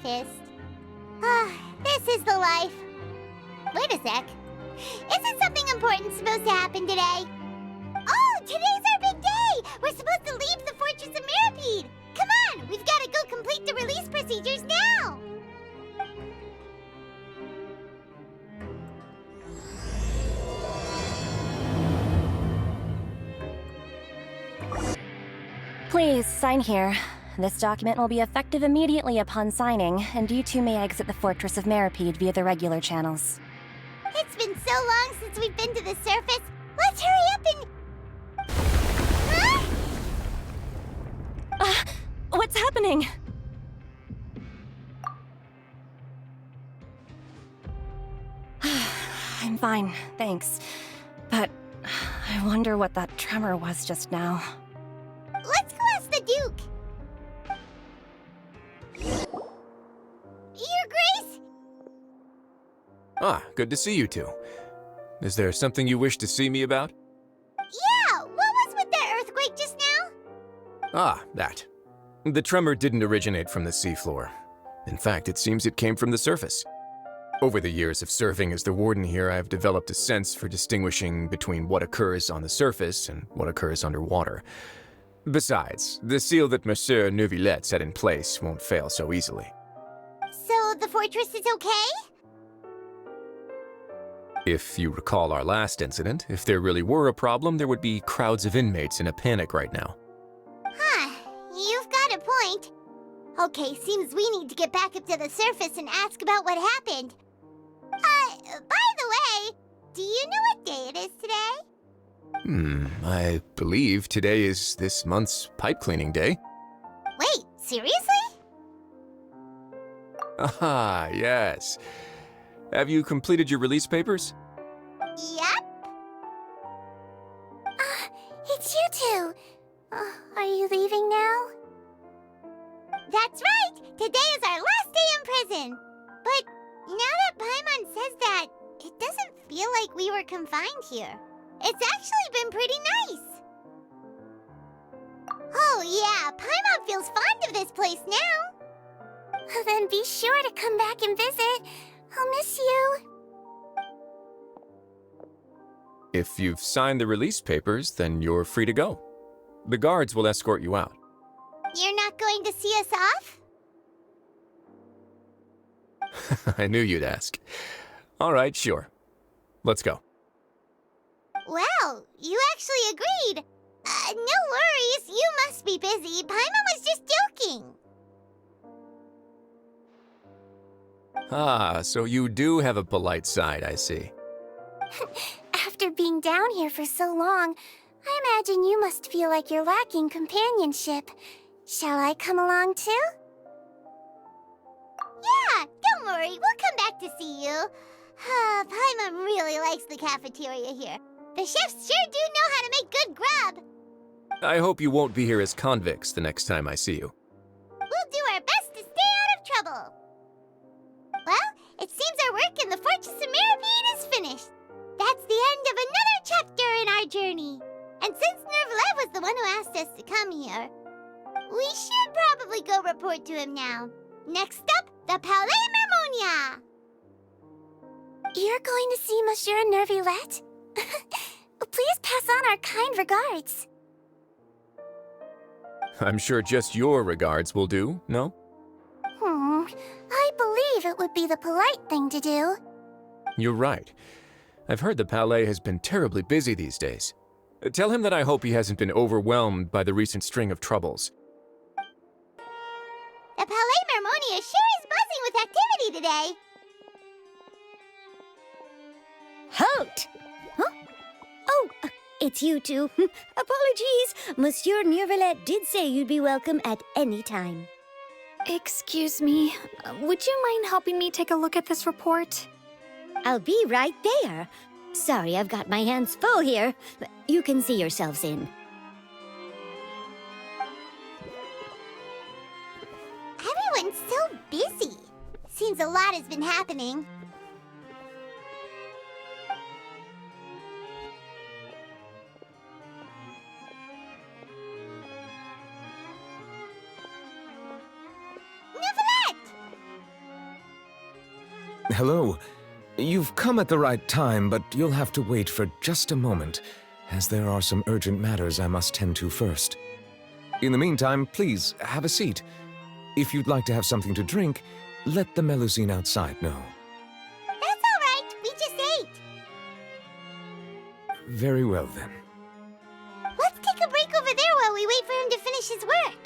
breakfast. This is the life. Wait a sec. Isn't something important supposed to happen today? Oh, today's our big day! We're supposed to leave the Fortress of Mirapede! Come on, we've got to go complete the release procedures now! Please, sign here. This document will be effective immediately upon signing, and you two may exit the Fortress of Mirapede via the regular channels. It's been so long since we've been to the surface. Let's hurry up and... Huh? What's happening? I'm fine, thanks. But I wonder what that tremor was just now. Let's go ask the Duke. Your Grace? Ah, good to see you two. Is there something you wish to see me about? Yeah, what was with that earthquake just now? Ah, that. The tremor didn't originate from the seafloor. In fact, it seems it came from the surface. Over the years of serving as the warden here, I've developed a sense for distinguishing between what occurs on the surface and what occurs underwater. Besides, the seal that Monsieur Neuvillette set in place won't fail so easily. So the fortress is okay? If you recall our last incident, if there really were a problem, there would be crowds of inmates in a panic right now. Huh, you've got a point. Okay, seems we need to get back up to the surface and ask about what happened. By the way, do you know what day it is today? I believe today is this month's pipe cleaning day. Wait, seriously? Ah, yes. Have you completed your release papers? Yep. It's you two. Are you leaving now? That's right! Today is our last day in prison! But now that Paimon says that, it doesn't feel like we were confined here. It's actually been pretty nice. Oh yeah, Paimon feels fond of this place now. Then be sure to come back and visit. I'll miss you. If you've signed the release papers, then you're free to go. The guards will escort you out. You're not going to see us off? I knew you'd ask. All right, sure. Let's go. Well, you actually agreed. No worries, you must be busy. Paimon was just joking. Ah, so you do have a polite side, I see. After being down here for so long, I imagine you must feel like you're lacking companionship. Shall I come along too? Yeah, don't worry, we'll come back to see you. Paimon really likes the cafeteria here. The chefs sure do know how to make good grub. I hope you won't be here as convicts the next time I see you. We'll do our best to stay out of trouble. Well, it seems our work in the Fortress of Mirapede is finished. That's the end of another chapter in our journey. And since Neuvillette was the one who asked us to come here, we should probably go report to him now. Next up, the Palais Mermonia. You're going to see Monsieur Neuvillette? Please pass on our kind regards. I'm sure just your regards will do, no? I believe it would be the polite thing to do. You're right. I've heard the Palais has been terribly busy these days. Tell him that I hope he hasn't been overwhelmed by the recent string of troubles. The Palais Mermonia sure is buzzing with activity today. Halt! Huh? Oh, it's you two. Apologies. Monsieur Neuvillette did say you'd be welcome at any time. Excuse me, would you mind helping me take a look at this report? I'll be right there. Sorry, I've got my hands full here. You can see yourselves in. Everyone's so busy. Seems a lot has been happening. Neuvillette! Hello. You've come at the right time, but you'll have to wait for just a moment, as there are some urgent matters I must tend to first. In the meantime, please, have a seat. If you'd like to have something to drink, let the Melusine outside know. That's all right. We just ate. Very well, then. Let's take a break over there while we wait for him to finish his work.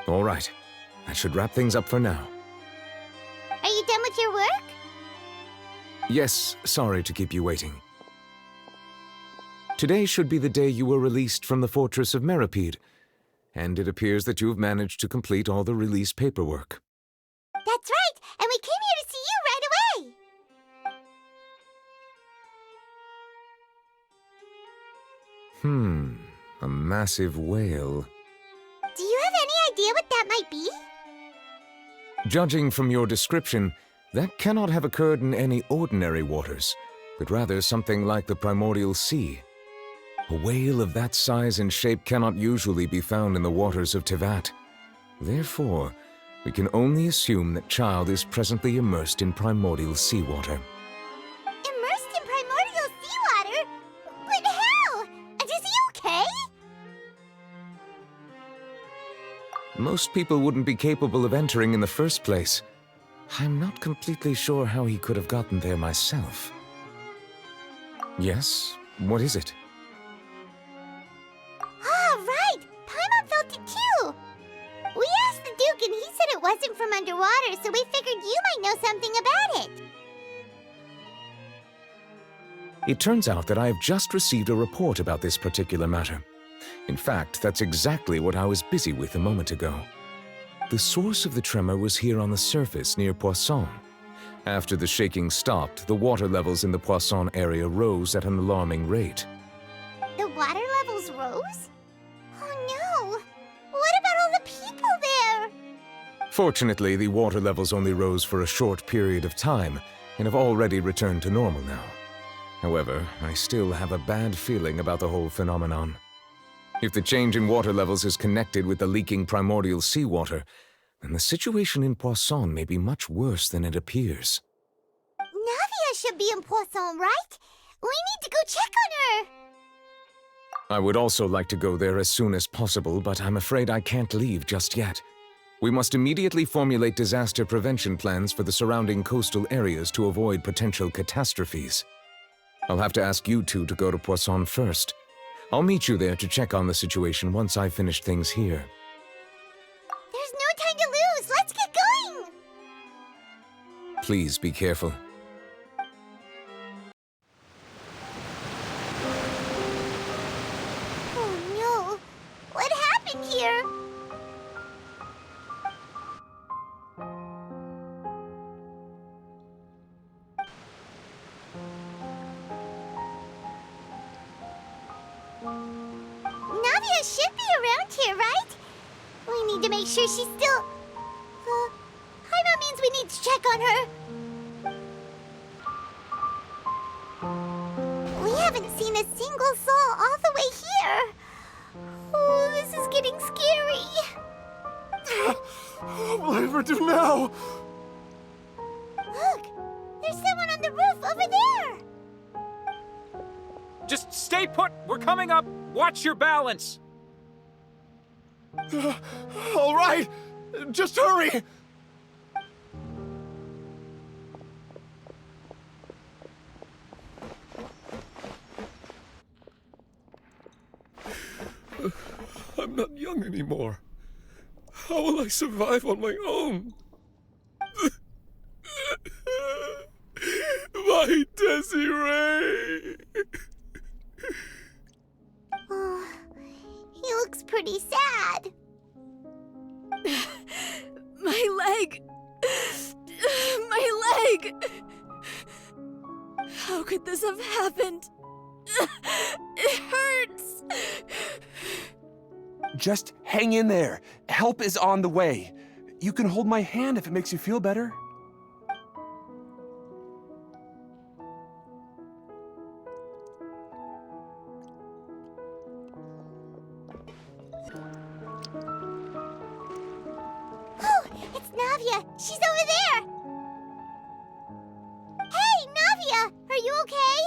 All right. That should wrap things up for now. Are you done with your work? Yes, sorry to keep you waiting. Today should be the day you were released from the Fortress of Meripede, and it appears that you have managed to complete all the release paperwork. That's right, and we came here to see you right away. A massive whale. Do you have any idea what that might be? Judging from your description, that cannot have occurred in any ordinary waters, but rather something like the primordial sea. A whale of that size and shape cannot usually be found in the waters of Tevat. Therefore, we can only assume that Child is presently immersed in primordial seawater. Immersed in primordial seawater? But how? And is he okay? Most people wouldn't be capable of entering in the first place. I'm not completely sure how he could have gotten there myself. Yes? What is it? Ah, right! Paimon felt it too! We asked the Duke and he said it wasn't from underwater, so we figured you might know something about it. It turns out that I have just received a report about this particular matter. In fact, that's exactly what I was busy with a moment ago. The source of the tremor was here on the surface near Poisson. After the shaking stopped, the water levels in the Poisson area rose at an alarming rate. The water levels rose? Oh no! What about all the people there? Fortunately, the water levels only rose for a short period of time and have already returned to normal now. However, I still have a bad feeling about the whole phenomenon. If the change in water levels is connected with the leaking primordial seawater, then the situation in Poisson may be much worse than it appears. Navia should be in Poisson, right? We need to go check on her! I would also like to go there as soon as possible, but I'm afraid I can't leave just yet. We must immediately formulate disaster prevention plans for the surrounding coastal areas to avoid potential catastrophes. I'll have to ask you two to go to Poisson first. I'll meet you there to check on the situation once I've finished things here. There's no time to lose! Let's get going! Please be careful. Oh no! What happened here? Navia should be around here, right? We need to make sure she's still... Paimon means we need to check on her. We haven't seen a single soul all the way here. Oh, this is getting scary. What will I ever do now? Look, there's someone on the roof over there. Just stay put! We're coming up! Watch your balance! All right, just hurry! I'm not young anymore. How will I survive on my own? My Desiree! Oh, he looks pretty sad. My leg! My leg! How could this have happened? It hurts! Just hang in there. Help is on the way. You can hold my hand if it makes you feel better. Navia, she's over there! Hey, Navia, are you okay?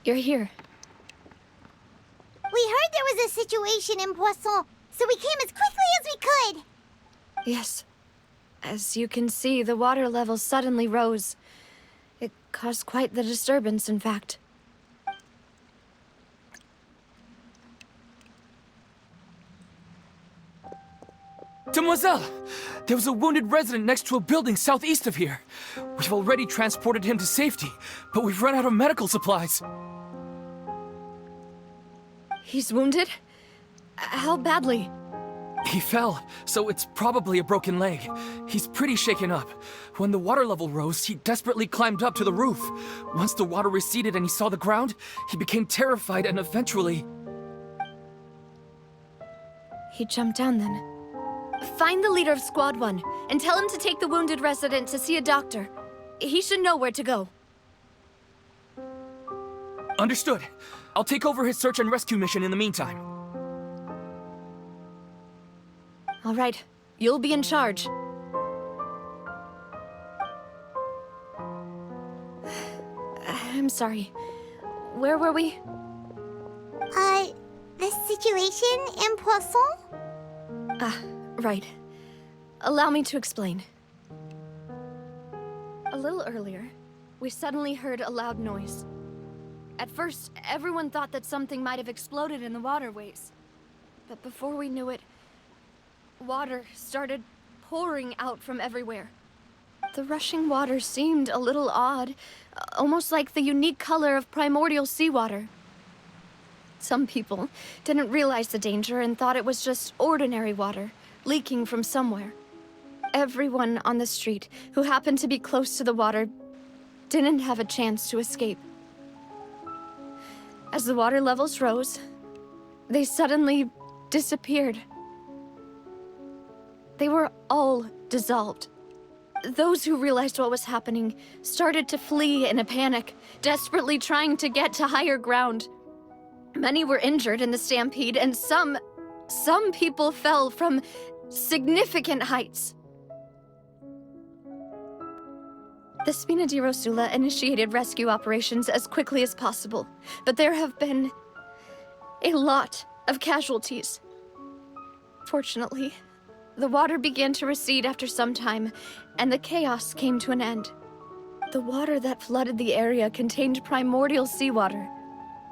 You're here. We heard there was a situation in Poisson, so we came as quickly as we could. Yes. As you can see, the water level suddenly rose. It caused quite the disturbance, in fact. Demoiselle! There was a wounded resident next to a building southeast of here. We've already transported him to safety, but we've run out of medical supplies. He's wounded? How badly? He fell, so it's probably a broken leg. He's pretty shaken up. When the water level rose, he desperately climbed up to the roof. Once the water receded and he saw the ground, he became terrified and eventually... He jumped down then. Find the leader of Squad 1 and tell him to take the wounded resident to see a doctor. He should know where to go. Understood. I'll take over his search and rescue mission in the meantime. All right, you'll be in charge. I'm sorry. Where were we? The situation in Poisson? Right. Allow me to explain. A little earlier, we suddenly heard a loud noise. At first, everyone thought that something might have exploded in the waterways. But before we knew it, water started pouring out from everywhere. The rushing water seemed a little odd, almost like the unique color of primordial seawater. Some people didn't realize the danger and thought it was just ordinary water, leaking from somewhere. Everyone on the street who happened to be close to the water didn't have a chance to escape. As the water levels rose, they suddenly disappeared. They were all dissolved. Those who realized what was happening started to flee in a panic, desperately trying to get to higher ground. Many were injured in the stampede, and some people fell from significant heights. The Spina di Rosula initiated rescue operations as quickly as possible, but there have been a lot of casualties. Fortunately, the water began to recede after some time, and the chaos came to an end. The water that flooded the area contained primordial seawater,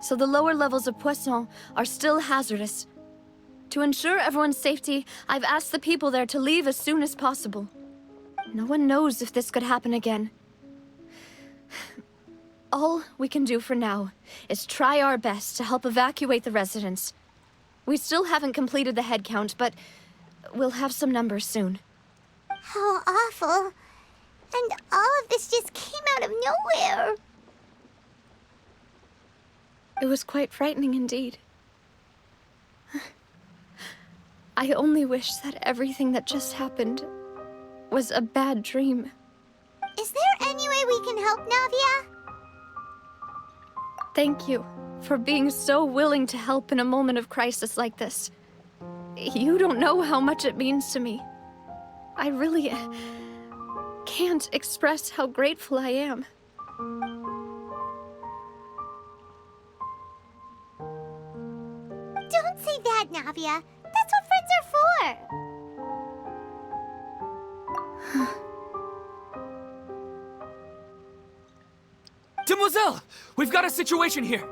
so the lower levels of Poisson are still hazardous. To ensure everyone's safety, I've asked the people there to leave as soon as possible. No one knows if this could happen again. All we can do for now is try our best to help evacuate the residents. We still haven't completed the head count, but we'll have some numbers soon. How awful. And all of this just came out of nowhere. It was quite frightening indeed. I only wish that everything that just happened was a bad dream. Is there any way we can help, Navia? Thank you for being so willing to help in a moment of crisis like this. You don't know how much it means to me. I really can't express how grateful I am. Don't say that, Navia. That's what friends are for. Demoiselle! We've got a situation here!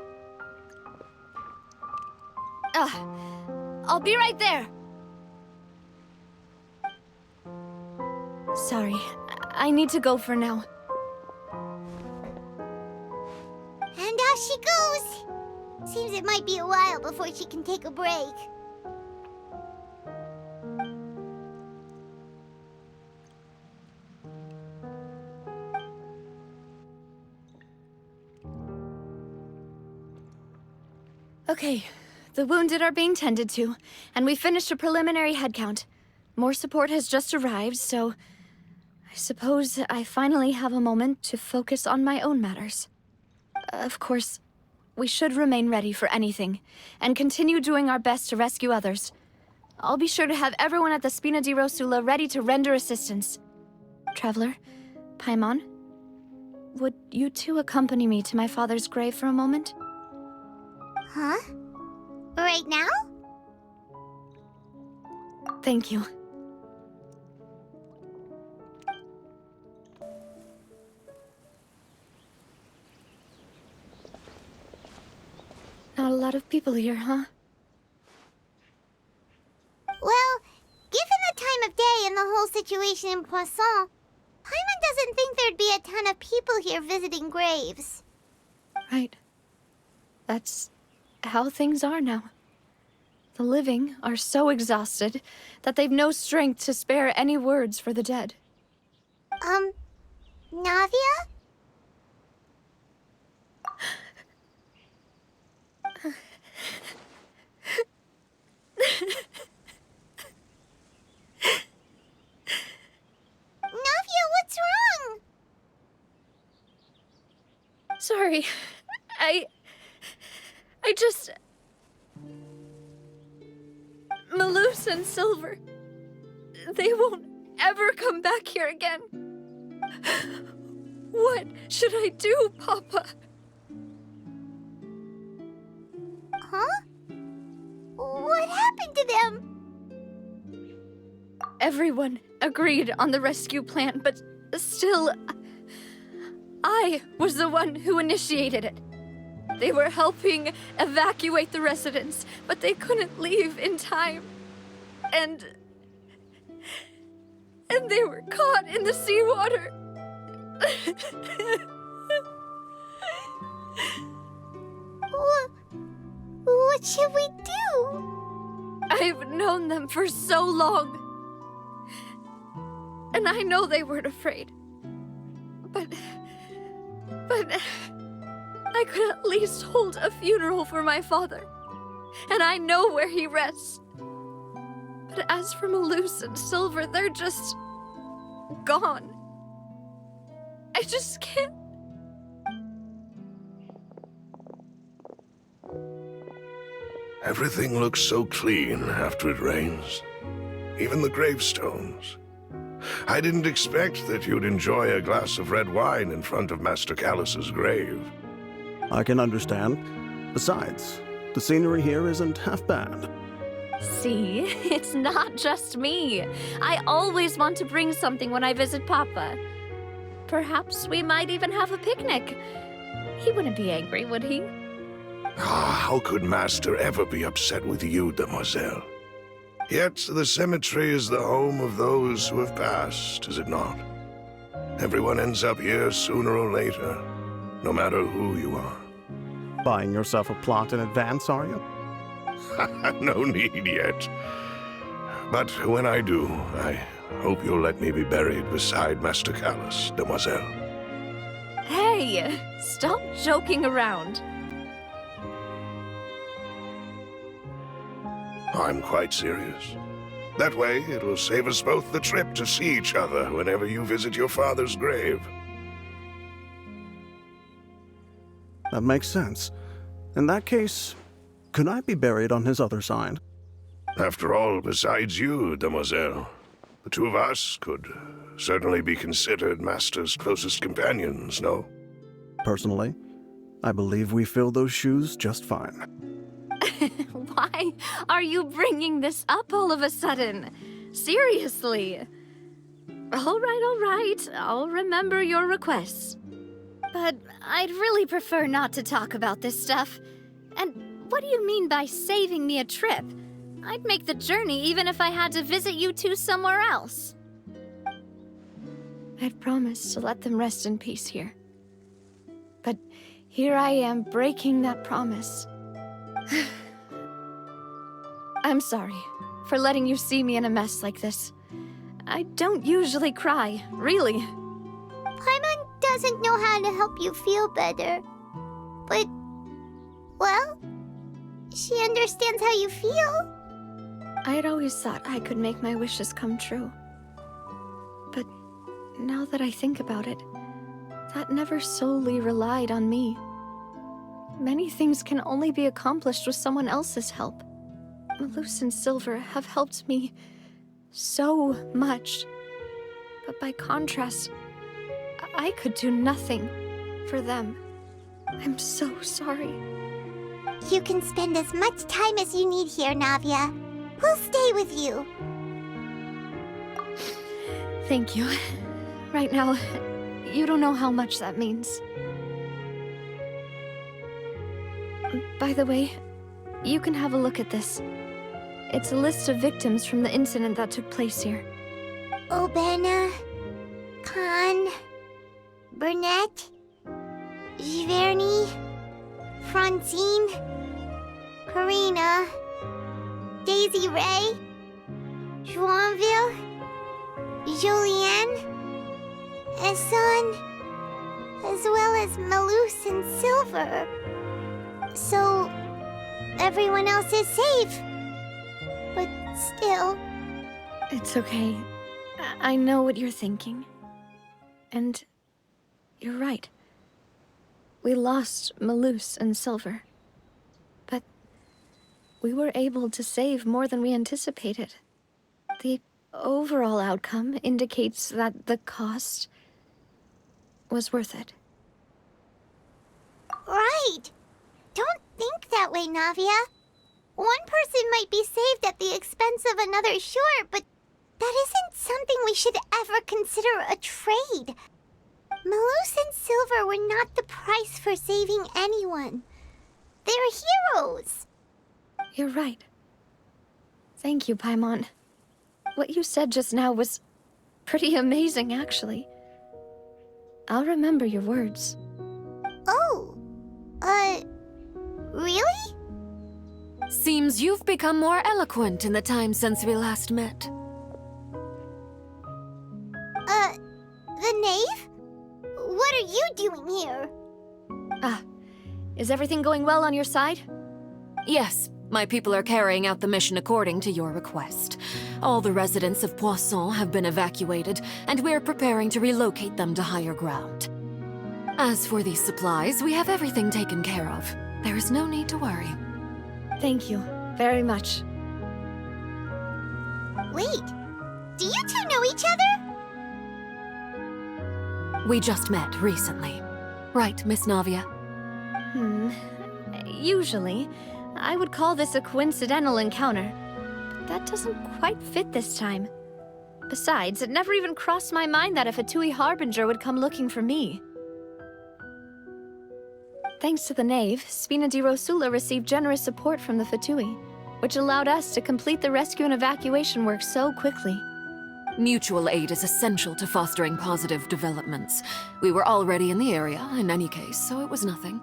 I'll be right there. Sorry, I need to go for now. And off she goes. Seems it might be a while before she can take a break. Okay, the wounded are being tended to, and we finished a preliminary head count. More support has just arrived, so I suppose I finally have a moment to focus on my own matters. Of course, we should remain ready for anything, and continue doing our best to rescue others. I'll be sure to have everyone at the Spina di Rosula ready to render assistance. Traveler, Paimon, would you two accompany me to my father's grave for a moment? Huh? Right now? Thank you. Not a lot of people here, huh? Well, given the time of day and the whole situation in Poisson, Paimon doesn't think there'd be a ton of people here visiting graves. Right. That's how things are now. The living are so exhausted that they've no strength to spare any words for the dead. Navia? Navia, what's wrong? Sorry. I just... Malus and Silver. They won't ever come back here again. What should I do, Papa? Huh? What happened to them? Everyone agreed on the rescue plan, but still... I was the one who initiated it. They were helping evacuate the residents, but they couldn't leave in time. And they were caught in the seawater. What should we do? I've known them for so long. And I know they weren't afraid. But I could at least hold a funeral for my father. And I know where he rests. But as for Malus and Silver, they're just... gone. I just can't... Everything looks so clean after it rains. Even the gravestones. I didn't expect that you'd enjoy a glass of red wine in front of Master Callus's grave. I can understand. Besides, the scenery here isn't half bad. See, it's not just me. I always want to bring something when I visit Papa. Perhaps we might even have a picnic. He wouldn't be angry, would he? How could Master ever be upset with you, Demoiselle? Yet the cemetery is the home of those who have passed, is it not? Everyone ends up here sooner or later, no matter who you are. Buying yourself a plot in advance, are you? No need yet. But when I do, I hope you'll let me be buried beside Master Callus, Demoiselle. Hey, stop joking around. I'm quite serious. That way, it will save us both the trip to see each other whenever you visit your father's grave. That makes sense. In that case, could I be buried on his other side? After all, besides you, Demoiselle, the two of us could certainly be considered Master's closest companions, no? Personally, I believe we fill those shoes just fine. Why are you bringing this up all of a sudden? Seriously. All right. I'll remember your requests. But I'd really prefer not to talk about this stuff. And what do you mean by saving me a trip? I'd make the journey even if I had to visit you two somewhere else. I'd promised to let them rest in peace here. But here I am breaking that promise. I'm sorry for letting you see me in a mess like this. I don't usually cry, really. Paimon doesn't know how to help you feel better. But, well, she understands how you feel. I had always thought I could make my wishes come true. But Now that I think about it, that never solely relied on me. Many things can only be accomplished with someone else's help. Malus and Silver have helped me so much. But by contrast, I could do nothing for them. I'm so sorry. You can spend as much time as you need here, Navia. We'll stay with you. Thank you. Right now, you don't know how much that means. By the way, you can have a look at this. It's a list of victims from the incident that took place here. Obena, Khan, Burnett, Giverny, Francine, Karina, Daisy Ray, Joinville, Julianne, Esson, as well as Malus and Silver. So, everyone else is safe. But still... It's okay. I know what you're thinking. And you're right. We lost Malus and Silver. But we were able to save more than we anticipated. The overall outcome indicates that the cost was worth it. Right! Don't think that way, Navia. One person might be saved at the expense of another, sure, but that isn't something we should ever consider a trade. Malus and Silver were not the price for saving anyone. They're heroes. You're right. Thank you, Paimon. What you said just now was pretty amazing, actually. I'll remember your words. Oh, really? Seems you've become more eloquent in the time since we last met. The knave? What are you doing here? Is everything going well on your side? Yes, my people are carrying out the mission according to your request. All the residents of Poisson have been evacuated, and we're preparing to relocate them to higher ground. As for these supplies, we have everything taken care of. There is no need to worry. Thank you very much. Wait, do you two know each other? We just met recently. Right, Miss Navia? Usually, I would call this a coincidental encounter. But that doesn't quite fit this time. Besides, it never even crossed my mind that a Fatui Harbinger would come looking for me. Thanks to the Knave, Spina di Rosula received generous support from the Fatui, which allowed us to complete the rescue and evacuation work so quickly. Mutual aid is essential to fostering positive developments. We were already in the area, in any case, so it was nothing.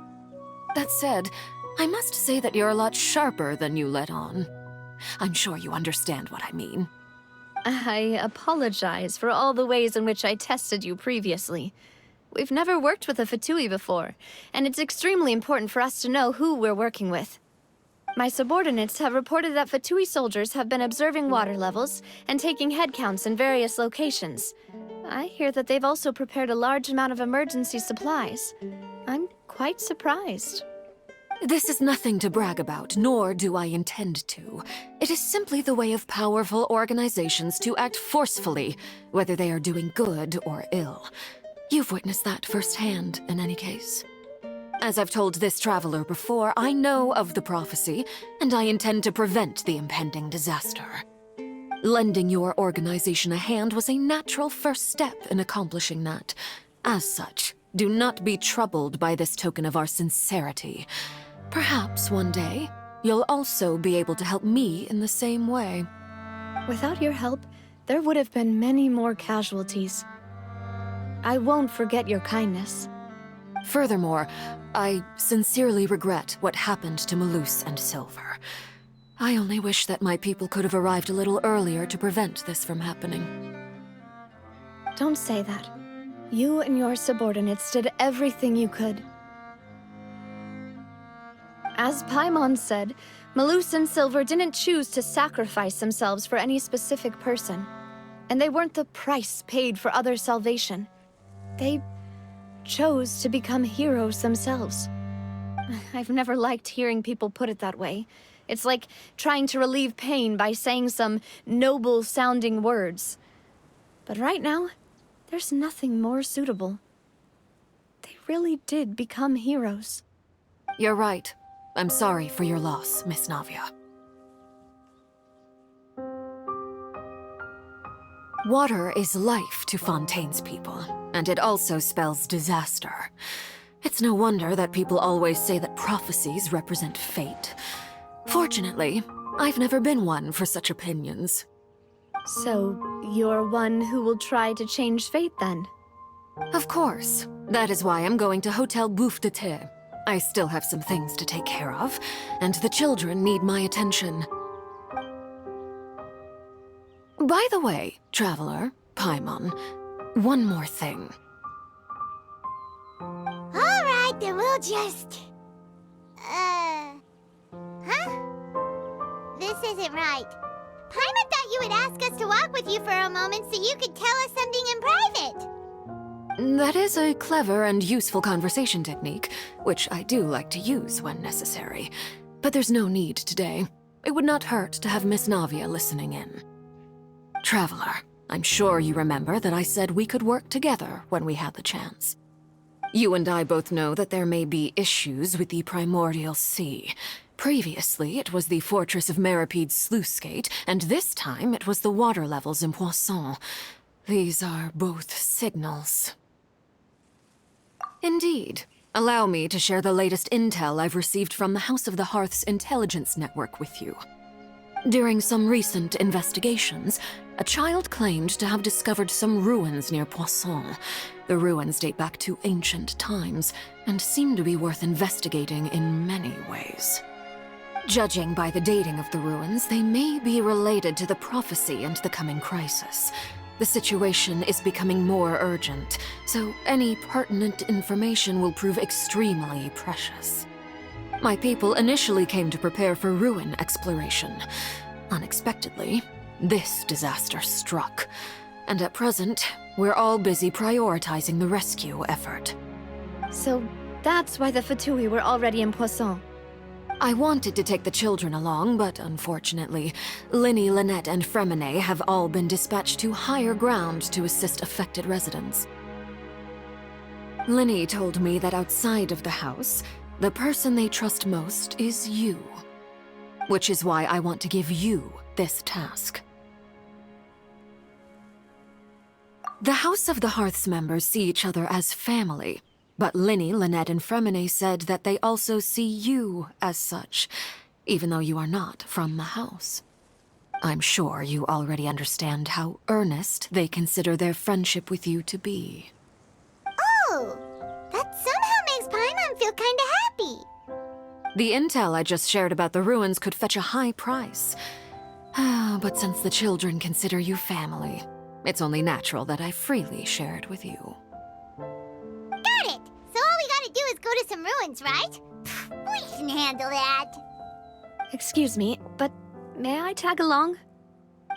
That said, I must say that you're a lot sharper than you let on. I'm sure you understand what I mean. I apologize for all the ways in which I tested you previously. We've never worked with a Fatui before, and it's extremely important for us to know who we're working with. My subordinates have reported that Fatui soldiers have been observing water levels and taking head counts in various locations. I hear that they've also prepared a large amount of emergency supplies. I'm quite surprised. This is nothing to brag about, nor do I intend to. It is simply the way of powerful organizations to act forcefully, whether they are doing good or ill. You've witnessed that firsthand, in any case. As I've told this traveler before, I know of the prophecy, and I intend to prevent the impending disaster. Lending your organization a hand was a natural first step in accomplishing that. As such, do not be troubled by this token of our sincerity. Perhaps one day, you'll also be able to help me in the same way. Without your help, there would have been many more casualties. I won't forget your kindness. Furthermore, I sincerely regret what happened to Malus and Silver. I only wish that my people could have arrived a little earlier to prevent this from happening. Don't say that. You and your subordinates did everything you could. As Paimon said, Malus and Silver didn't choose to sacrifice themselves for any specific person. And they weren't the price paid for others' salvation. They chose to become heroes themselves. I've never liked hearing people put it that way. It's like trying to relieve pain by saying some noble-sounding words. But right now, there's nothing more suitable. They really did become heroes. You're right. I'm sorry for your loss, Miss Navia. Water is life to Fontaine's people, and it also spells disaster. It's no wonder that people always say that prophecies represent fate. Fortunately, I've never been one for such opinions. So, you're one who will try to change fate, then? Of course. That is why I'm going to Hotel Bouffe de Thé. I still have some things to take care of, and the children need my attention. By the way, Traveler, Paimon, one more thing. Alright, then we'll just... Huh? This isn't right. Paimon thought you would ask us to walk with you for a moment so you could tell us something in private. That is a clever and useful conversation technique, which I do like to use when necessary. But there's no need today. It would not hurt to have Miss Navia listening in. Traveler, I'm sure you remember that I said we could work together when we had the chance. You and I both know that there may be issues with the Primordial Sea. Previously, it was the Fortress of Meripede's sluice gate, and this time it was the water levels in Poisson. These are both signals. Indeed. Allow me to share the latest intel I've received from the House of the Hearth's intelligence network with you. During some recent investigations, a child claimed to have discovered some ruins near Poisson. The ruins date back to ancient times, and seem to be worth investigating in many ways. Judging by the dating of the ruins, they may be related to the prophecy and the coming crisis. The situation is becoming more urgent, so any pertinent information will prove extremely precious. My people initially came to prepare for ruin exploration. Unexpectedly, this disaster struck, and at present, we're all busy prioritizing the rescue effort. So that's why the Fatui were already in Poisson. I wanted to take the children along, but unfortunately, Linny, Lynette, and Fremine have all been dispatched to higher ground to assist affected residents. Linny told me that outside of the house, the person they trust most is you. Which is why I want to give you this task. The House of the Hearth's members see each other as family, but Linny, Lynette, and Fremine said that they also see you as such, even though you are not from the house. I'm sure you already understand how earnest they consider their friendship with you to be. Oh, that somehow makes Paimon feel kinda happy. The intel I just shared about the ruins could fetch a high price. But since the children consider you family, it's only natural that I freely share it with you. Got it! So all we gotta do is go to some ruins, right? We can handle that. Excuse me, but may I tag along?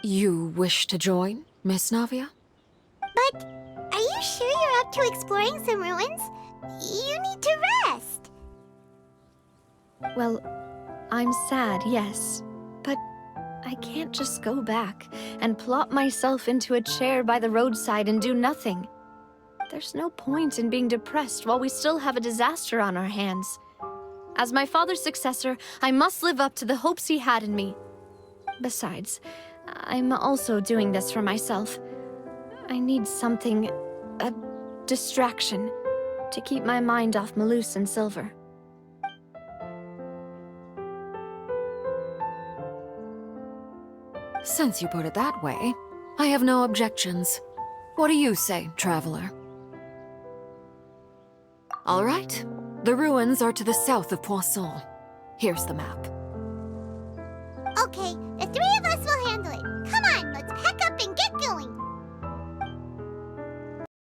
You wish to join, Miss Navia? But are you sure you're up to exploring some ruins? You need to rest. Well, I'm sad, yes. But I can't just go back and plop myself into a chair by the roadside and do nothing. There's no point in being depressed while we still have a disaster on our hands. As my father's successor, I must live up to the hopes he had in me. Besides, I'm also doing this for myself. I need something, a distraction, to keep my mind off Malus and Silver. Since you put it that way, I have no objections. What do you say, Traveler? All right. The ruins are to the south of Poisson. Here's the map. Okay,